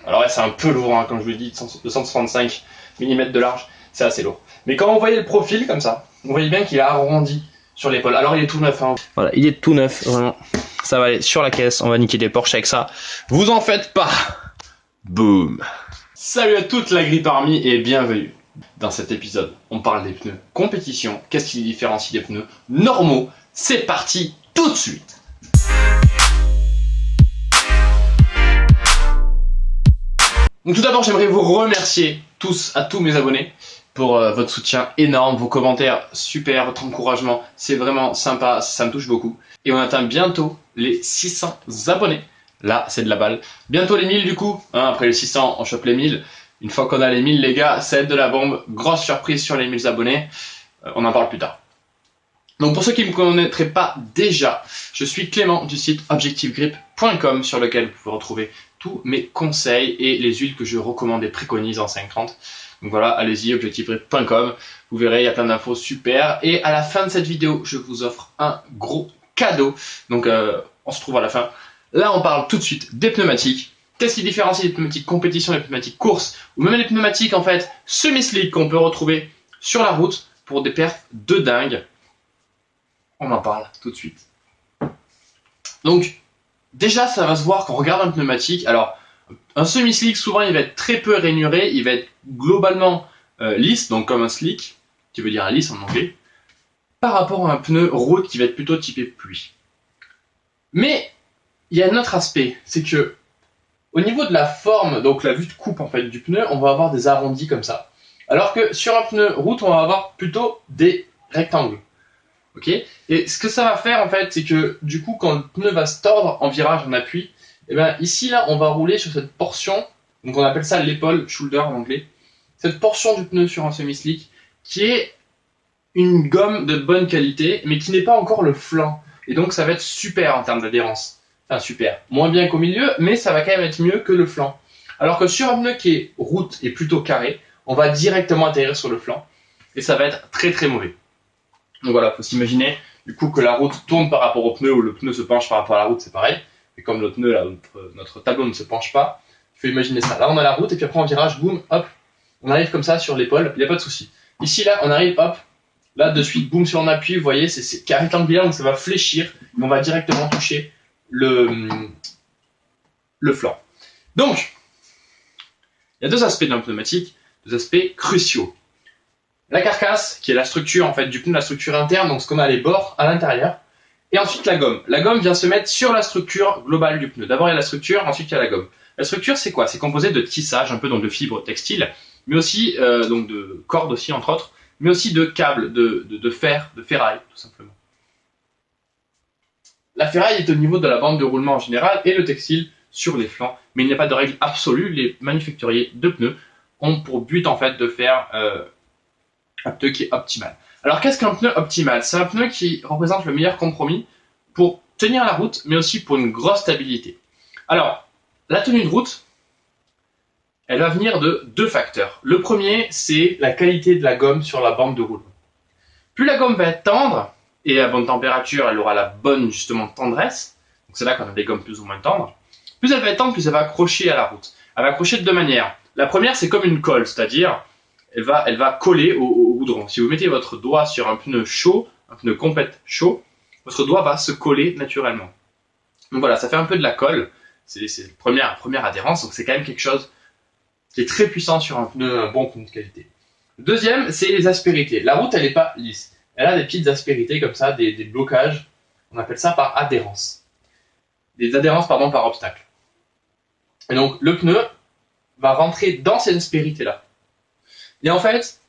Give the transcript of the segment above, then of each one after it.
Alors ouais, c'est un peu lourd, hein, comme je vous l'ai dit, 235 mm de large, c'est assez lourd. Mais quand on voyait le profil comme ça, on voyait bien qu'il a arrondi sur l'épaule. Alors il est tout neuf, hein. Voilà, il est tout neuf, vraiment. Ça va aller sur la caisse, on va niquer des Porsche avec ça. Vous en faites pas. Boum. Salut à toute la Grip Army et bienvenue. Dans cet épisode, on parle des pneus compétition. Qu'est-ce qui les différencie des pneus normaux? C'est parti tout de suite. Donc tout d'abord, j'aimerais vous remercier tous mes abonnés pour votre soutien énorme, vos commentaires super, votre encouragement, c'est vraiment sympa, ça me touche beaucoup. Et on atteint bientôt les 600 abonnés. Là, c'est de la balle. Bientôt les 1000 du coup, hein, après les 600, on chope les 1000. Une fois qu'on a les 1000, les gars, ça va être de la bombe. Grosse surprise sur les 1000 abonnés. On en parle plus tard. Donc pour ceux qui ne me connaîtraient pas déjà, je suis Clément du site objectivegrip.com sur lequel vous pouvez retrouver tous mes conseils et les huiles que je recommande et préconise en 530. Donc voilà, allez-y, objectivegrip.com. Vous verrez, il y a plein d'infos super. Et à la fin de cette vidéo, je vous offre un gros cadeau. Donc on se trouve à la fin. Là, on parle tout de suite des pneumatiques. Qu'est-ce qui différencie les pneumatiques compétition et les pneumatiques course, ou même les pneumatiques en fait semi-slick qu'on peut retrouver sur la route pour des perfs de dingue. On en parle tout de suite. Donc, déjà, ça va se voir quand on regarde un pneumatique. Alors, un semi-slick, souvent, il va être très peu rainuré, il va être globalement lisse, donc comme un slick, qui veut dire lisse en anglais, par rapport à un pneu route qui va être plutôt typé pluie. Mais, il y a un autre aspect, c'est que au niveau de la forme, donc la vue de coupe en fait du pneu, on va avoir des arrondis comme ça. Alors que sur un pneu route, on va avoir plutôt des rectangles. Ok? Et ce que ça va faire en fait, c'est que du coup, quand le pneu va se tordre en virage, en appui, et bien ici là, on va rouler sur cette portion, donc on appelle ça l'épaule, shoulder en anglais, cette portion du pneu sur un semi-slick, qui est une gomme de bonne qualité, mais qui n'est pas encore le flanc. Et donc ça va être super en termes d'adhérence. Enfin super, moins bien qu'au milieu, mais ça va quand même être mieux que le flanc. Alors que sur un pneu qui est route et plutôt carré, on va directement atterrir sur le flanc, et ça va être très très mauvais. Donc voilà, faut s'imaginer du coup que la route tourne par rapport au pneu, ou le pneu se penche par rapport à la route, c'est pareil. Et comme le pneu, là, notre tableau ne se penche pas, il faut imaginer ça. Là on a la route, et puis après en virage, boum, hop, on arrive comme ça sur l'épaule, il n'y a pas de souci. Ici là, on arrive, hop, là de suite, boum, sur un appui, vous voyez, c'est carré rectangulaire, donc ça va fléchir, et on va directement toucher le flanc. Donc, il y a deux aspects d'un pneumatique, deux aspects cruciaux. La carcasse, qui est la structure en fait du pneu, la structure interne, donc ce qu'on a les bords à l'intérieur, et ensuite la gomme. La gomme vient se mettre sur la structure globale du pneu. D'abord il y a la structure, ensuite il y a la gomme. La structure c'est quoi? C'est composé de tissage, un peu donc de fibres textiles, mais aussi donc de cordes aussi entre autres, mais aussi de câbles, de fer, de ferraille tout simplement. La ferraille est au niveau de la bande de roulement en général et le textile sur les flancs, mais il n'y a pas de règle absolue. Les manufacturiers de pneus ont pour but en fait de faire un pneu qui est optimal. Alors qu'est-ce qu'un pneu optimal? C'est un pneu qui représente le meilleur compromis pour tenir la route, mais aussi pour une grosse stabilité. Alors, la tenue de route, elle va venir de deux facteurs. Le premier, c'est la qualité de la gomme sur la bande de roulement. Plus la gomme va être tendre, et à bonne température, elle aura la bonne justement tendresse, donc c'est là qu'on a des gommes plus ou moins tendres, plus elle va être tendre, plus elle va accrocher à la route. Elle va accrocher de deux manières. La première, c'est comme une colle, c'est-à-dire elle va coller au goudron. Si vous mettez votre doigt sur un pneu chaud, un pneu complète chaud, votre doigt va se coller naturellement. Donc voilà, ça fait un peu de la colle, c'est la première adhérence, donc c'est quand même quelque chose qui est très puissant sur un bon pneu de qualité. Le deuxième, c'est les aspérités. La route, elle n'est pas lisse. Elle a des petites aspérités comme ça, des blocages. On appelle ça par adhérence. Des adhérences, pardon, par obstacle. Et donc, le pneu va rentrer dans ces aspérités-là. Et en fait,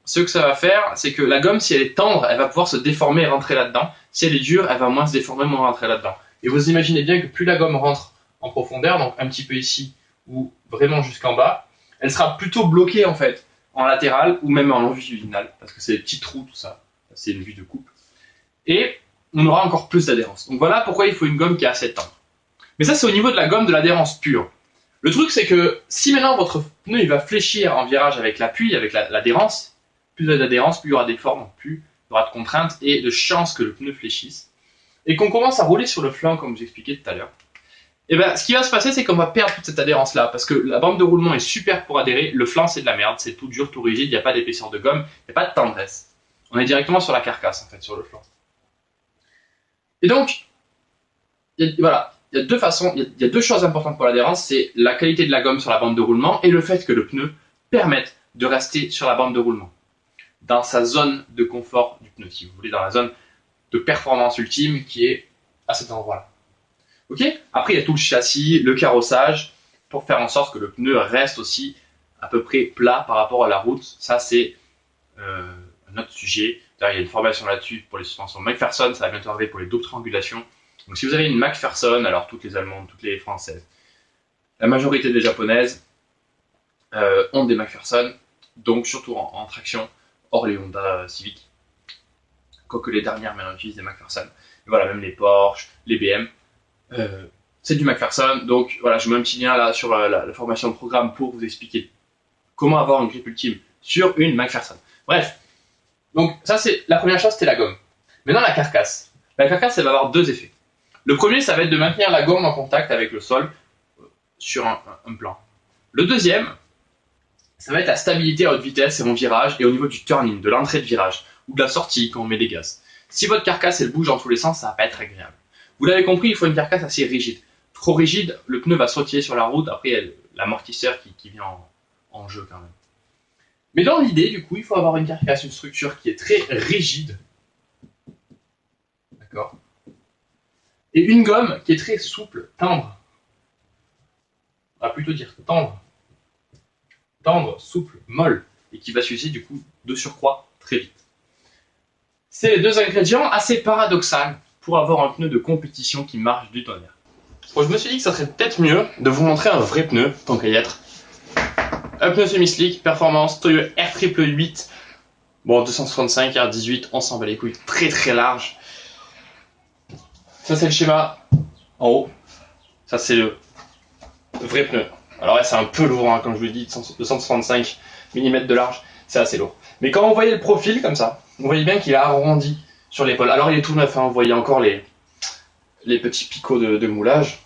ce que ça va faire, c'est que la gomme, si elle est tendre, elle va pouvoir se déformer et rentrer là-dedans. Si elle est dure, elle va moins se déformer, moins rentrer là-dedans. Et vous imaginez bien que plus la gomme rentre en profondeur, donc un petit peu ici, ou vraiment jusqu'en bas, elle sera plutôt bloquée, en fait, en latéral, ou même en longitudinal, parce que c'est des petits trous, tout ça. C'est une vue de coupe. Et on aura encore plus d'adhérence. Donc voilà pourquoi il faut une gomme qui est assez tendre. Mais ça, c'est au niveau de la gomme de l'adhérence pure. Le truc, c'est que si maintenant votre pneu il va fléchir en virage avec l'appui, avec l'adhérence, plus il y a d'adhérence, plus il y aura des formes, plus il y aura de contraintes et de chances que le pneu fléchisse. Et qu'on commence à rouler sur le flanc, comme j'expliquais tout à l'heure. Et ben, ce qui va se passer, c'est qu'on va perdre toute cette adhérence-là, parce que la bande de roulement est super pour adhérer, le flanc c'est de la merde, c'est tout dur, tout rigide, il n'y a pas d'épaisseur de gomme, il n'y a pas de tendresse. On est directement sur la carcasse, en fait, sur le flanc. Et donc, voilà, il y a deux façons, il y a deux choses importantes pour l'adhérence, c'est la qualité de la gomme sur la bande de roulement et le fait que le pneu permette de rester sur la bande de roulement, dans sa zone de confort du pneu, si vous voulez, dans la zone de performance ultime qui est à cet endroit-là. Ok. Après, il y a tout le châssis, le carrossage, pour faire en sorte que le pneu reste aussi à peu près plat par rapport à la route. Ça, c'est un autre sujet. D'ailleurs, il y a une formation là-dessus pour les suspensions McPherson, ça va bientôt arriver pour les doubles triangulations. Donc si vous avez une McPherson, alors toutes les allemandes, toutes les françaises, la majorité des japonaises ont des McPherson, donc surtout en traction, hors les Honda Civic. Quoique les dernières maintenant utilisent des McPherson. Et voilà, même les Porsche, les BM. C'est du McPherson, donc voilà, je mets un petit lien là sur la formation de programme pour vous expliquer comment avoir une grip ultime sur une McPherson. Bref, donc ça c'est la première chose, c'était la gomme. Maintenant la carcasse. La carcasse, elle va avoir deux effets. Le premier, ça va être de maintenir la gomme en contact avec le sol sur un plan. Le deuxième, ça va être la stabilité à haute vitesse et en virage et au niveau du turning, de l'entrée de virage ou de la sortie quand on met des gaz. Si votre carcasse elle bouge dans tous les sens, ça va pas être agréable. Vous l'avez compris, il faut une carcasse assez rigide. Trop rigide, le pneu va sautiller sur la route, après l'amortisseur qui vient en jeu quand même. Mais dans l'idée, du coup, il faut avoir une carcasse, une structure qui est très rigide. D'accord. Et une gomme qui est très souple, tendre. On va plutôt dire tendre. Tendre, souple, molle. Et qui va s'user du coup de surcroît très vite. C'est les deux ingrédients assez paradoxaux pour avoir un pneu de compétition qui marche du tonnerre. Bon, je me suis dit que ça serait peut-être mieux de vous montrer un vrai pneu, tant qu'à y être. Un pneu semi-slick, performance, Toyo R888. Bon, 265, R18, on s'en bat les couilles. Très très large. Ça c'est le schéma en haut. Ça c'est le vrai pneu. Alors là c'est un peu lourd, hein, comme je vous l'ai dit, 265 mm de large, c'est assez lourd. Mais quand vous voyez le profil comme ça, vous voyez bien qu'il est arrondi sur l'épaule. Alors il est tout neuf, hein, vous voyez encore les petits picots de moulage.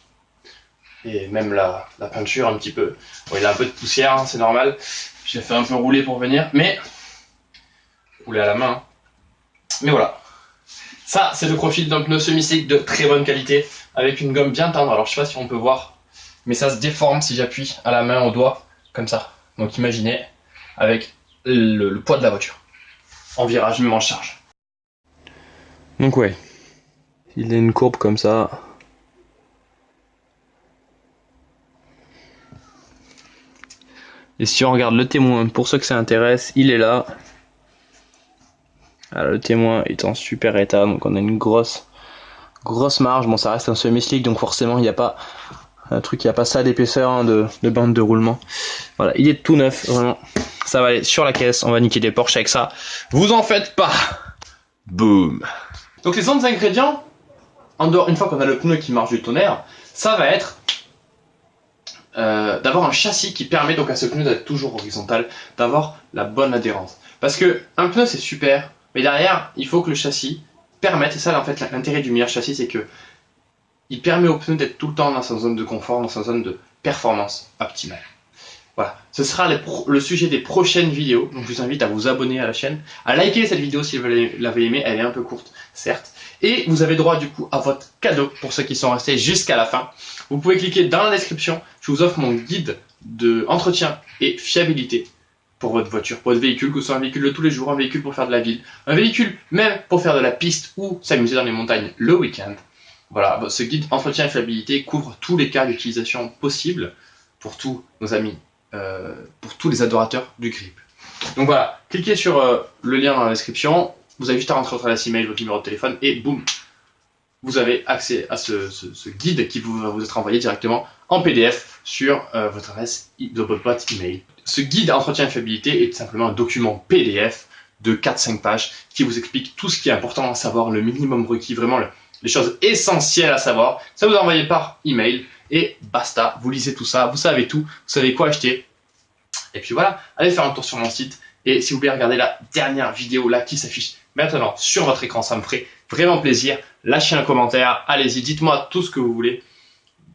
Et même la peinture un petit peu. Bon, il a un peu de poussière, hein, c'est normal. J'ai fait un peu rouler pour venir, mais rouler à la main. Hein. Mais voilà. Ça, c'est le profil d'un pneu semi-slick de très bonne qualité, avec une gomme bien tendre. Alors je sais pas si on peut voir, mais ça se déforme si j'appuie à la main, au doigt, comme ça. Donc imaginez, avec le poids de la voiture. En virage, même en charge. Donc ouais, il a une courbe comme ça. Et si on regarde le témoin, pour ceux que ça intéresse, il est là. Alors, le témoin est en super état, donc on a une grosse marge. Bon, ça reste un semi-slick, donc forcément il n'y a pas un truc, il n'y a pas ça d'épaisseur hein, de bande de roulement. Voilà, il est tout neuf, vraiment. Ça va aller sur la caisse, on va niquer des Porsche avec ça. Vous en faites pas. Boum. Donc les autres ingrédients, en dehors, une fois qu'on a le pneu qui marche du tonnerre, ça va être d'avoir un châssis qui permet donc à ce pneu d'être toujours horizontal, d'avoir la bonne adhérence. Parce que un pneu c'est super, mais derrière il faut que le châssis permette, et ça en fait l'intérêt du meilleur châssis c'est que il permet au pneu d'être tout le temps dans sa zone de confort, dans sa zone de performance optimale. Voilà, ce sera le sujet des prochaines vidéos, donc je vous invite à vous abonner à la chaîne, à liker cette vidéo si vous l'avez aimée, elle est un peu courte certes, et vous avez droit du coup à votre cadeau pour ceux qui sont restés jusqu'à la fin. Vous pouvez cliquer dans la description, je vous offre mon guide de entretien et fiabilité pour votre voiture, pour votre véhicule, que ce soit un véhicule de tous les jours, un véhicule pour faire de la ville, un véhicule même pour faire de la piste ou s'amuser dans les montagnes le week-end. Voilà, ce guide entretien et fiabilité couvre tous les cas d'utilisation possibles pour tous nos amis, pour tous les adorateurs du grip. Donc voilà, cliquez sur le lien dans la description, vous avez juste à rentrer votre adresse email, votre numéro de téléphone et boum, vous avez accès à ce guide qui va vous être envoyé directement en PDF sur votre adresse de votre boîte email. Ce guide entretien et fiabilité est tout simplement un document PDF de 4-5 pages qui vous explique tout ce qui est important à savoir, le minimum requis, vraiment les choses essentielles à savoir. Ça vous envoyez par email et basta, vous lisez tout ça, vous savez tout, vous savez quoi acheter. Et puis voilà, allez faire un tour sur mon site et si vous voulez regarder la dernière vidéo là qui s'affiche maintenant sur votre écran, ça me ferait vraiment plaisir. Lâchez un commentaire, allez-y, dites-moi tout ce que vous voulez.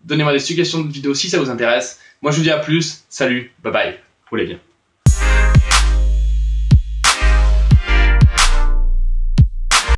Donnez-moi des suggestions de vidéos si ça vous intéresse. Moi je vous dis à plus, salut, bye bye, roulez bien.